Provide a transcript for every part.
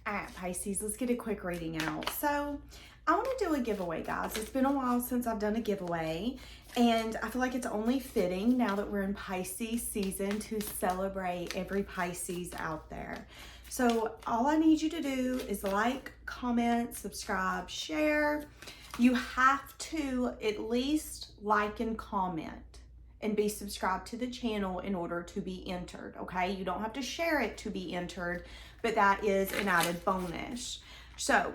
All right, Pisces, let's get a quick reading out. So I want to do a giveaway, guys. It's been a while since I've done a giveaway, and I feel like it's only fitting now that we're in Pisces season to celebrate every Pisces out there. So all I need you to do is like, comment, subscribe, share. You have to at least like and comment and be subscribed to the channel in order to be entered, okay? You don't have to share it to be entered, but that is an added bonus. So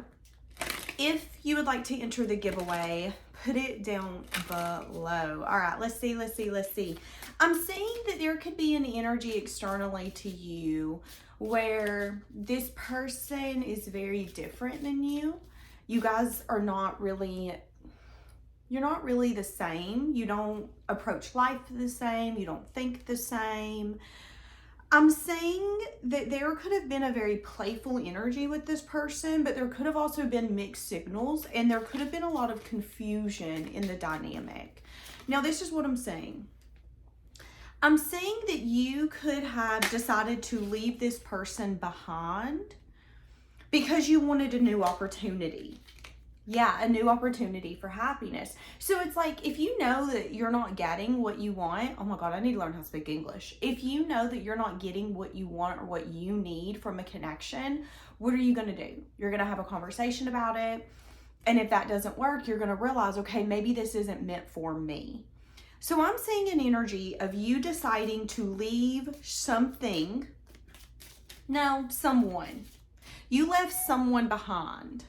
if you would like to enter the giveaway, put it down below. All right, let's see. I'm seeing that there could be an energy externally to you where this person is very different than you. You guys are you're not really the same. You don't approach life the same. You don't think the same. I'm saying that there could have been a very playful energy with this person, but there could have also been mixed signals, and there could have been a lot of confusion in the dynamic. Now, this is what I'm saying. I'm saying that you could have decided to leave this person behind because you wanted a new opportunity. Yeah, a new opportunity for happiness. So it's like, if you know that you're not getting what you want, oh my God, I need to learn how to speak English. If you know that you're not getting what you want or what you need from a connection, what are you going to do? You're going to have a conversation about it. And if that doesn't work, you're going to realize, okay, maybe this isn't meant for me. So I'm seeing an energy of you deciding to leave someone. You left someone behind.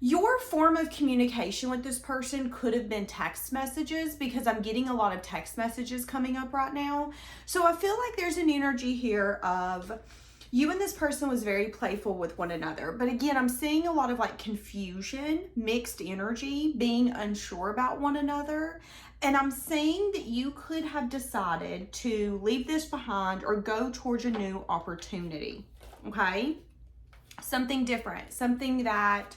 Your form of communication with this person could have been text messages, because I'm getting a lot of text messages coming up right now. So I feel like there's an energy here of you and this person was very playful with one another. But again, I'm seeing a lot of like confusion, mixed energy, being unsure about one another. And I'm saying that you could have decided to leave this behind or go towards a new opportunity, okay? Something different, something that,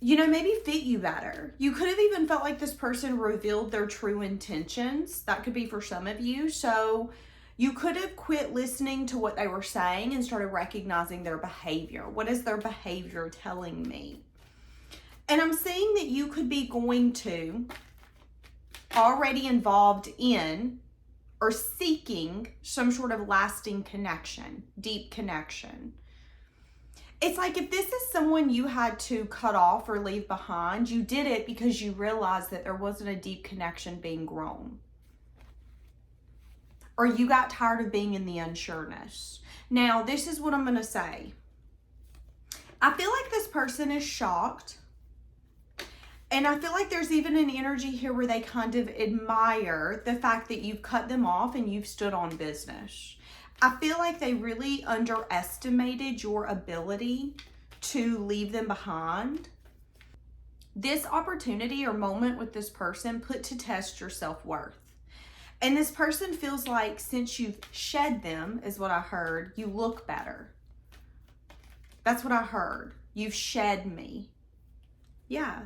you know, maybe fit you better. You could have even felt like this person revealed their true intentions. That could be for some of you. So you could have quit listening to what they were saying and started recognizing their behavior. What is their behavior telling me? And I'm saying that you could be going to already involved in or seeking some sort of lasting connection, deep connection. It's like, if this is someone you had to cut off or leave behind, you did it because you realized that there wasn't a deep connection being grown. Or you got tired of being in the unsureness. Now, this is what I'm going to say. I feel like this person is shocked. And I feel like there's even an energy here where they kind of admire the fact that you've cut them off and you've stood on business. I feel like they really underestimated your ability to leave them behind. This opportunity or moment with this person put to test your self-worth. And this person feels like since you've shed them, is what I heard, you look better. That's what I heard. You've shed me. Yeah.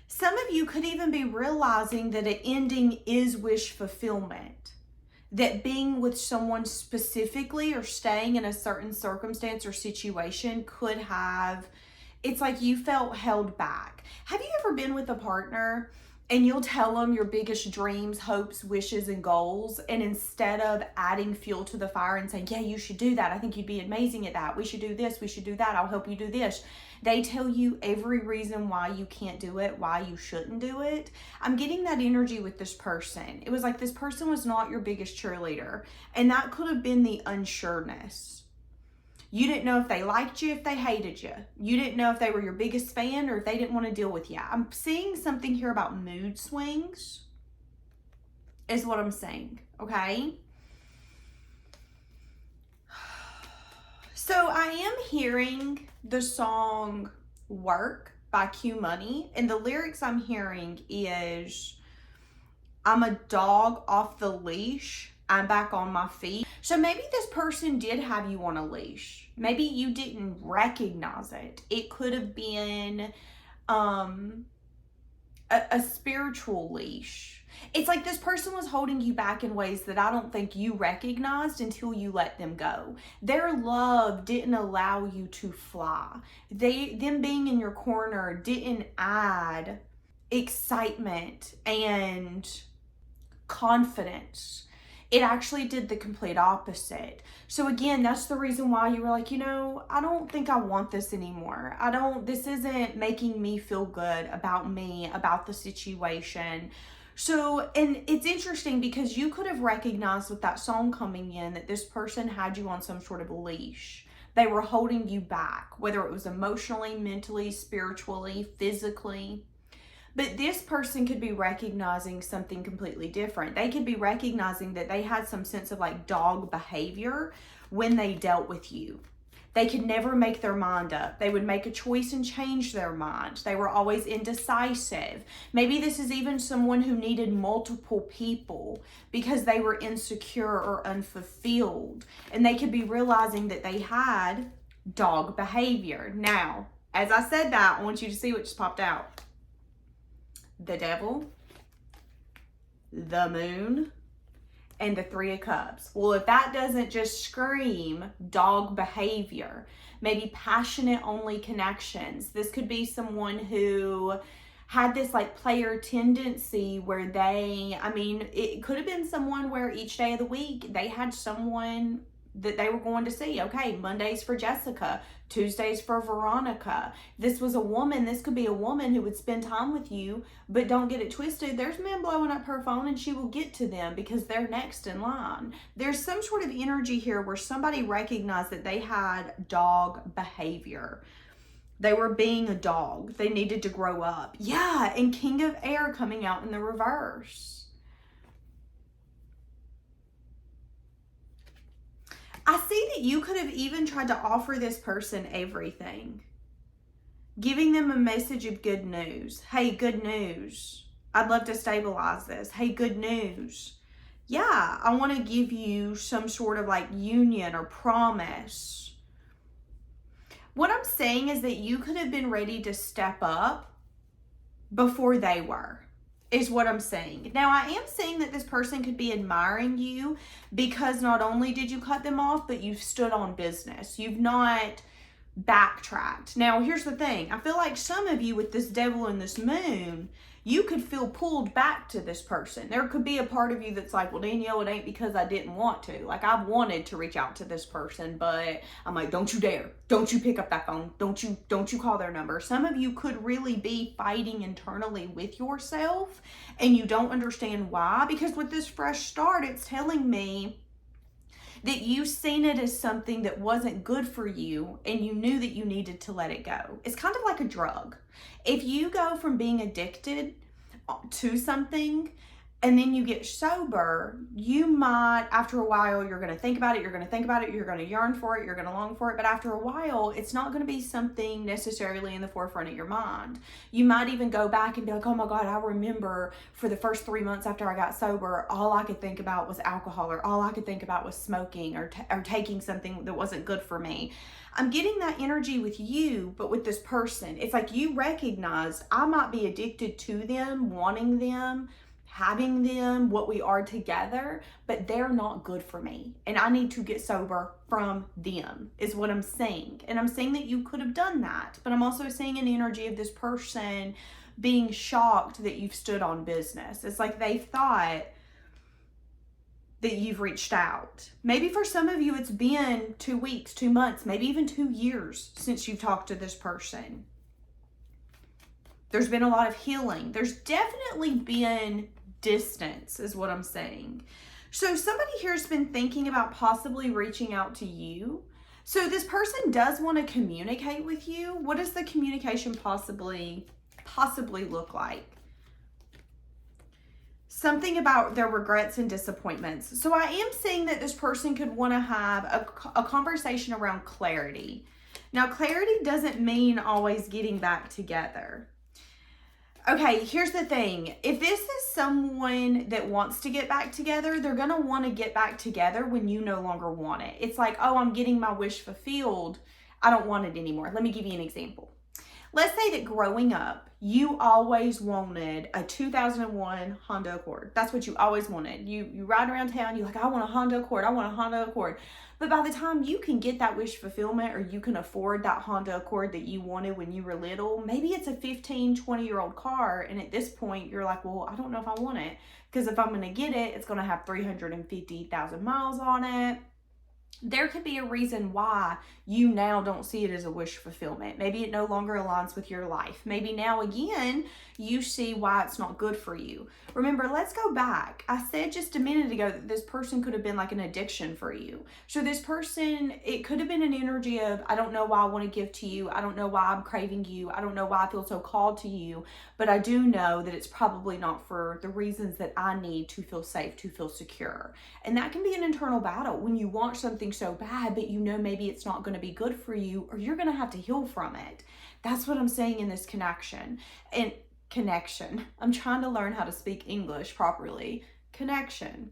Some of you could even be realizing that an ending is wish fulfillment. That being with someone specifically or staying in a certain circumstance or situation could have, it's like you felt held back. Have you ever been with a partner and you'll tell them your biggest dreams, hopes, wishes, and goals, and instead of adding fuel to the fire and saying, yeah, you should do that. I think you'd be amazing at that. We should do this. We should do that. I'll help you do this. They tell you every reason why you can't do it, why you shouldn't do it. I'm getting that energy with this person. It was like this person was not your biggest cheerleader, and that could have been the unsureness. You didn't know if they liked you, if they hated you. You didn't know if they were your biggest fan or if they didn't want to deal with you. I'm seeing something here about mood swings is what I'm saying, okay? So I am hearing the song Work by Q Money, and the lyrics I'm hearing is, I'm a dog off the leash, I'm back on my feet. So maybe this person did have you on a leash. Maybe you didn't recognize it. It could have been a a spiritual leash. It's like this person was holding you back in ways that I don't think you recognized until you let them go. Their love didn't allow you to fly. Them being in your corner didn't add excitement and confidence. It actually did the complete opposite. So again, that's the reason why you were like, I don't think I want this anymore. This isn't making me feel good about me, about the situation. So, and it's interesting because you could have recognized with that song coming in that this person had you on some sort of leash. They were holding you back, whether it was emotionally, mentally, spiritually, physically. But this person could be recognizing something completely different. They could be recognizing that they had some sense of like dog behavior when they dealt with you. They could never make their mind up. They would make a choice and change their mind. They were always indecisive. Maybe this is even someone who needed multiple people because they were insecure or unfulfilled. And they could be realizing that they had dog behavior. Now, as I said that, I want you to see what just popped out. The Devil, the Moon, and the Three of Cups. Well, if that doesn't just scream dog behavior, maybe passionate only connections. This could be someone who had this like player tendency where it could have been someone where each day of the week they had someone that they were going to see. Okay, Mondays for Jessica, Tuesdays for Veronica. This was a woman. This could be a woman who would spend time with you, but don't get it twisted. There's men blowing up her phone and she will get to them because they're next in line. There's some sort of energy here where somebody recognized that they had dog behavior. They were being a dog. They needed to grow up. Yeah, and King of Air coming out in the reverse. I see that you could have even tried to offer this person everything. Giving them a message of good news. Hey, good news. I'd love to stabilize this. Hey, good news. Yeah, I want to give you some sort of like union or promise. What I'm saying is that you could have been ready to step up before they were. Is what I'm saying. Now, I am saying that this person could be admiring you because not only did you cut them off, but you've stood on business. You've not backtracked. Now, here's the thing. I feel like some of you with this Devil and this Moon, you could feel pulled back to this person. There could be a part of you that's like, well, Danielle, it ain't because I didn't want to. Like, I wanted to reach out to this person, but I'm like, don't you dare. Don't you pick up that phone. Don't you call their number. Some of you could really be fighting internally with yourself and you don't understand why. Because with this fresh start, it's telling me that you've seen it as something that wasn't good for you and you knew that you needed to let it go. It's kind of like a drug. If you go from being addicted to something and then you get sober, you might, after a while, you're going to think about it, you're going to yearn for it, you're going to long for it, but after a while, it's not going to be something necessarily in the forefront of your mind. You might even go back and be like, oh my God, I remember for the first 3 months after I got sober, all I could think about was alcohol, or all I could think about was smoking, or taking something that wasn't good for me. I'm getting that energy with you, but with this person, it's like you recognized I might be addicted to them, wanting them, having them, what we are together, but they're not good for me. And I need to get sober from them, is what I'm saying. And I'm saying that you could have done that, but I'm also seeing an energy of this person being shocked that you've stood on business. It's like they thought that you've reached out. Maybe for some of you, it's been 2 weeks, 2 months, maybe even 2 years since you've talked to this person. There's been a lot of healing. There's definitely been distance, is what I'm saying. So somebody here has been thinking about possibly reaching out to you. So this person does want to communicate with you. What does the communication possibly look like? Something about their regrets and disappointments. So I am saying that this person could want to have a conversation around clarity. Now, clarity doesn't mean always getting back together. Okay, here's the thing. If this is someone that wants to get back together, they're going to want to get back together when you no longer want it. It's like, oh, I'm getting my wish fulfilled. I don't want it anymore. Let me give you an example. Let's say that growing up, You always wanted a 2001 Honda Accord. That's what you always wanted. You ride around town, you're like, I want a Honda Accord, I want a Honda Accord. But by the time you can get that wish fulfillment, or you can afford that Honda Accord that you wanted when you were little, maybe it's a 15, 20-year-old car, and at this point, you're like, well, I don't know if I want it, because if I'm going to get it, it's going to have 350,000 miles on it. There could be a reason why you now don't see it as a wish fulfillment. Maybe it no longer aligns with your life. Maybe now again, you see why it's not good for you. Remember, let's go back. I said just a minute ago that this person could have been like an addiction for you. So this person, it could have been an energy of, I don't know why I want to give to you. I don't know why I'm craving you. I don't know why I feel so called to you. But I do know that it's probably not for the reasons that I need to feel safe, to feel secure. And that can be an internal battle when you want something so bad, but you know maybe it's not going to be good for you, or you're going to have to heal from it. That's what I'm saying in this connection. And connection. I'm trying to learn how to speak English properly. Connection.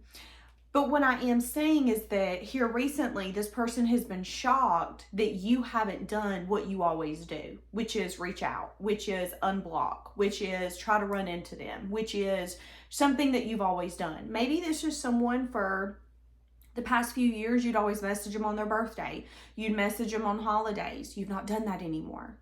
But what I am saying is that here recently, this person has been shocked that you haven't done what you always do, which is reach out, which is unblock, which is try to run into them, which is something that you've always done. Maybe this is someone for the past few years, you'd always message them on their birthday. You'd message them on holidays. You've not done that anymore.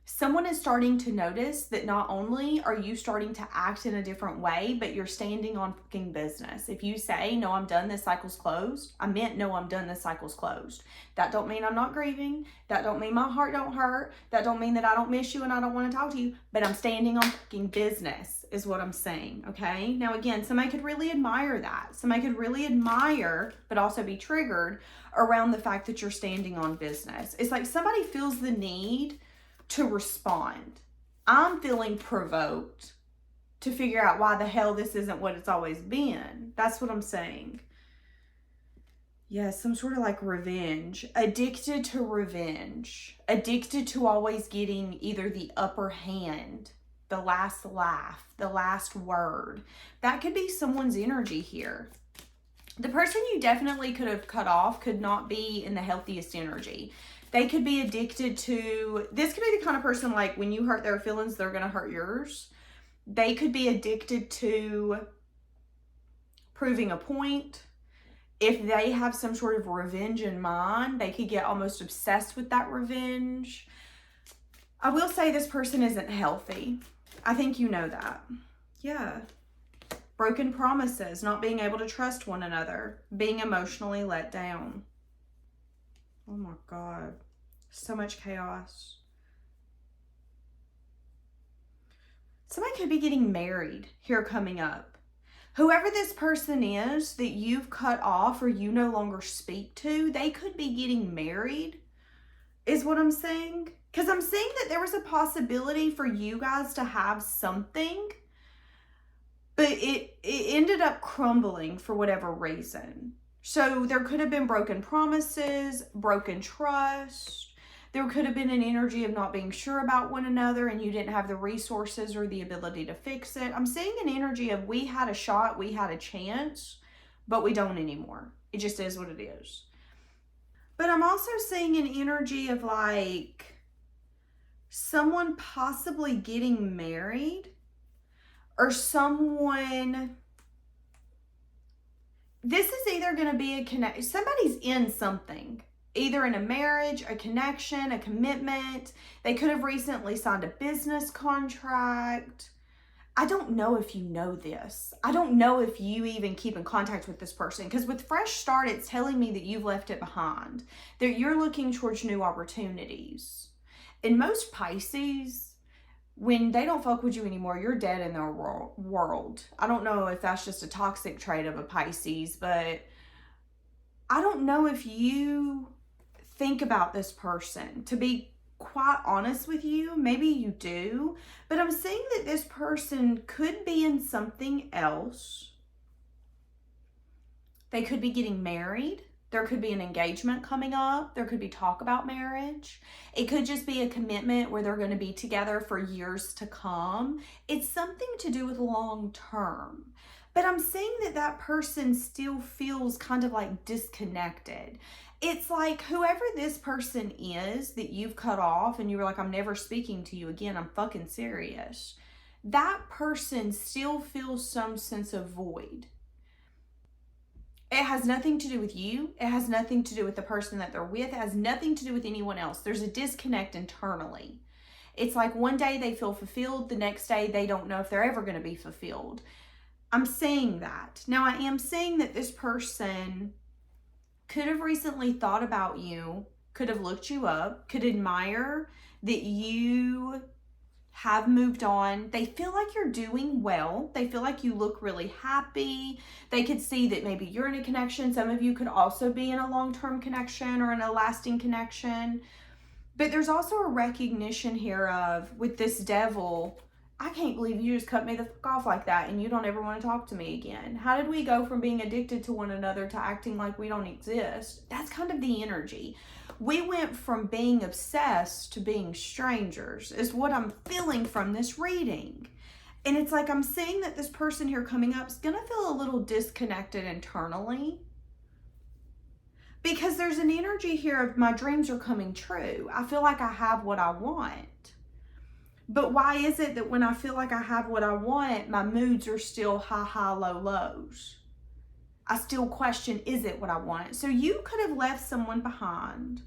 Someone is starting to notice that not only are you starting to act in a different way, but you're standing on fucking business. If you say, no, I'm done, this cycle's closed, I meant, no, I'm done, this cycle's closed. That don't mean I'm not grieving. That don't mean my heart don't hurt. That don't mean that I don't miss you and I don't want to talk to you, but I'm standing on fucking business is what I'm saying, okay? Now, again, somebody could really admire that. Somebody could really admire, but also be triggered around the fact that you're standing on business. It's like somebody feels the need to respond. I'm feeling provoked to figure out why the hell this isn't what it's always been. That's what I'm saying. Yeah, some sort of like revenge. Addicted to revenge. Addicted to always getting either the upper hand, the last laugh, the last word. That could be someone's energy here. The person you definitely could have cut off could not be in the healthiest energy. They could be addicted to, this could be the kind of person like when you hurt their feelings, they're going to hurt yours. They could be addicted to proving a point. If they have some sort of revenge in mind, they could get almost obsessed with that revenge. I will say this person isn't healthy. I think you know that. Yeah. Broken promises, not being able to trust one another, being emotionally let down. Oh my God, so much chaos. Somebody could be getting married here coming up. Whoever this person is that you've cut off or you no longer speak to, they could be getting married, is what I'm saying. Because I'm saying that there was a possibility for you guys to have something, but it ended up crumbling for whatever reason. So there could have been broken promises, broken trust. There could have been an energy of not being sure about one another and you didn't have the resources or the ability to fix it. I'm seeing an energy of we had a shot, we had a chance, but we don't anymore. It just is what it is. But I'm also seeing an energy of like someone possibly getting married or someone... This is either going to be a connection. Somebody's in something, either in a marriage, a connection, a commitment. They could have recently signed a business contract. I don't know if you know this. I don't know if you even keep in contact with this person, because with Fresh Start, it's telling me that you've left it behind, that you're looking towards new opportunities. And most Pisces, when they don't fuck with you anymore, you're dead in their world. I don't know if that's just a toxic trait of a Pisces, but I don't know if you think about this person. To be quite honest with you, maybe you do, but I'm saying that this person could be in something else. They could be getting married. There could be an engagement coming up. There could be talk about marriage. It could just be a commitment where they're going to be together for years to come. It's something to do with long term. But I'm saying that that person still feels kind of like disconnected. It's like whoever this person is that you've cut off and you were like, I'm never speaking to you again, I'm fucking serious. That person still feels some sense of void. It has nothing to do with you. It has nothing to do with the person that they're with. It has nothing to do with anyone else. There's a disconnect internally. It's like one day they feel fulfilled, the next day they don't know if they're ever going to be fulfilled. I'm saying that. Now, I am saying that this person could have recently thought about you, could have looked you up, could admire that you have moved on. They feel like you're doing well. They feel like you look really happy. They could see that maybe you're in a connection. Some of you could also be in a long-term connection or in a lasting connection. But there's also a recognition here of, with this devil, I can't believe you just cut me the fuck off like that and you don't ever want to talk to me again. How did we go from being addicted to one another to acting like we don't exist? That's kind of the energy. We went from being obsessed to being strangers, is what I'm feeling from this reading. And it's like I'm seeing that this person here coming up is going to feel a little disconnected internally. Because there's an energy here of my dreams are coming true. I feel like I have what I want. But why is it that when I feel like I have what I want, my moods are still high, high, low, lows? I still question, is it what I want? So you could have left someone behind,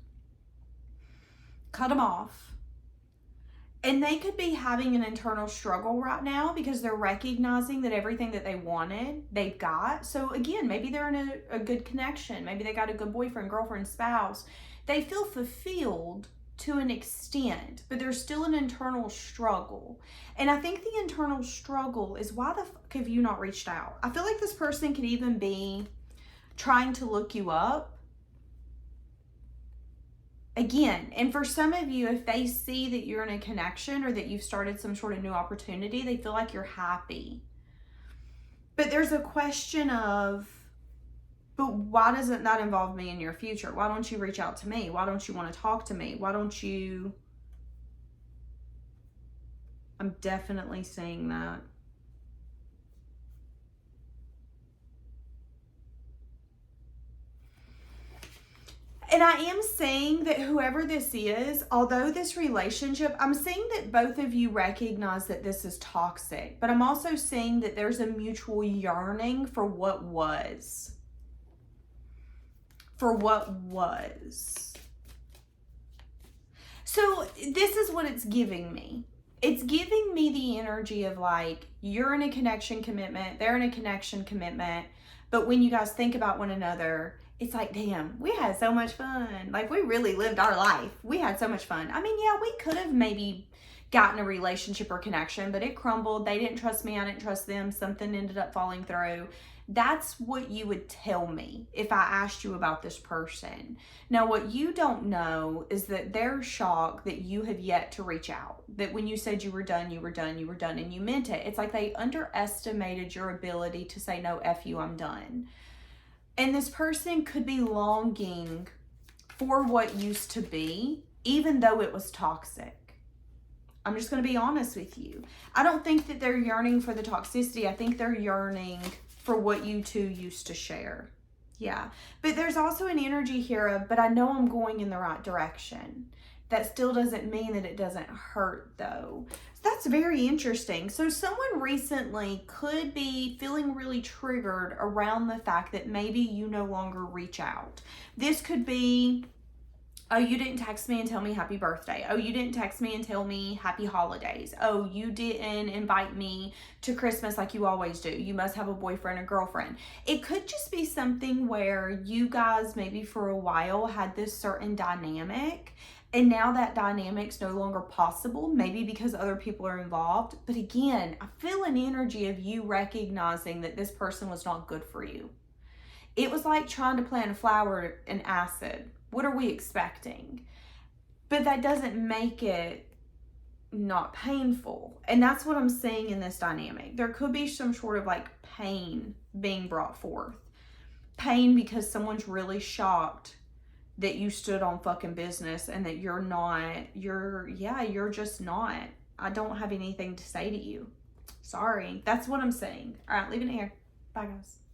cut them off, and they could be having an internal struggle right now because they're recognizing that everything that they wanted, they've got. So again, maybe they're in a good connection. Maybe they got a good boyfriend, girlfriend, spouse. They feel fulfilled to an extent, but there's still an internal struggle. And I think the internal struggle is, why the fuck have you not reached out? I feel like this person could even be trying to look you up again. And for some of you, if they see that you're in a connection or that you've started some sort of new opportunity, they feel like you're happy. But there's a question of, but why doesn't that involve me in your future? Why don't you reach out to me? Why don't you want to talk to me? Why don't you? I'm definitely saying that. And I am saying that whoever this is, although this relationship, I'm saying that both of you recognize that this is toxic, but I'm also saying that there's a mutual yearning for what was. For what was. So this is what it's giving me. It's giving me the energy of like, you're in a connection commitment, they're in a connection commitment, but when you guys think about one another, it's like, damn, we had so much fun. Like, we really lived our life. We had so much fun. I mean, yeah, we could have maybe gotten a relationship or connection, but it crumbled. They didn't trust me. I didn't trust them. Something ended up falling through. That's what you would tell me if I asked you about this person. Now, what you don't know is that they're shocked that you have yet to reach out. That when you said you were done, you were done, you were done, and you meant it. It's like they underestimated your ability to say, no, F you, I'm done. And this person could be longing for what used to be, even though it was toxic. I'm just going to be honest with you. I don't think that they're yearning for the toxicity. I think they're yearning for what you two used to share. Yeah. But there's also an energy here of, but I know I'm going in the right direction. That still doesn't mean that it doesn't hurt, though. That's very interesting. So someone recently could be feeling really triggered around the fact that maybe you no longer reach out. This could be, oh, you didn't text me and tell me happy birthday. Oh, you didn't text me and tell me happy holidays. Oh, you didn't invite me to Christmas like you always do. You must have a boyfriend or girlfriend. It could just be something where you guys maybe for a while had this certain dynamic, and now that dynamic's no longer possible, maybe because other people are involved. But again, I feel an energy of you recognizing that this person was not good for you. It was like trying to plant a flower in acid. What are we expecting? But that doesn't make it not painful. And that's what I'm seeing in this dynamic. There could be some sort of like pain being brought forth. Pain because someone's really shocked that you stood on fucking business and that you're just not. I don't have anything to say to you. Sorry. That's what I'm saying. All right, leave it here. Bye, guys.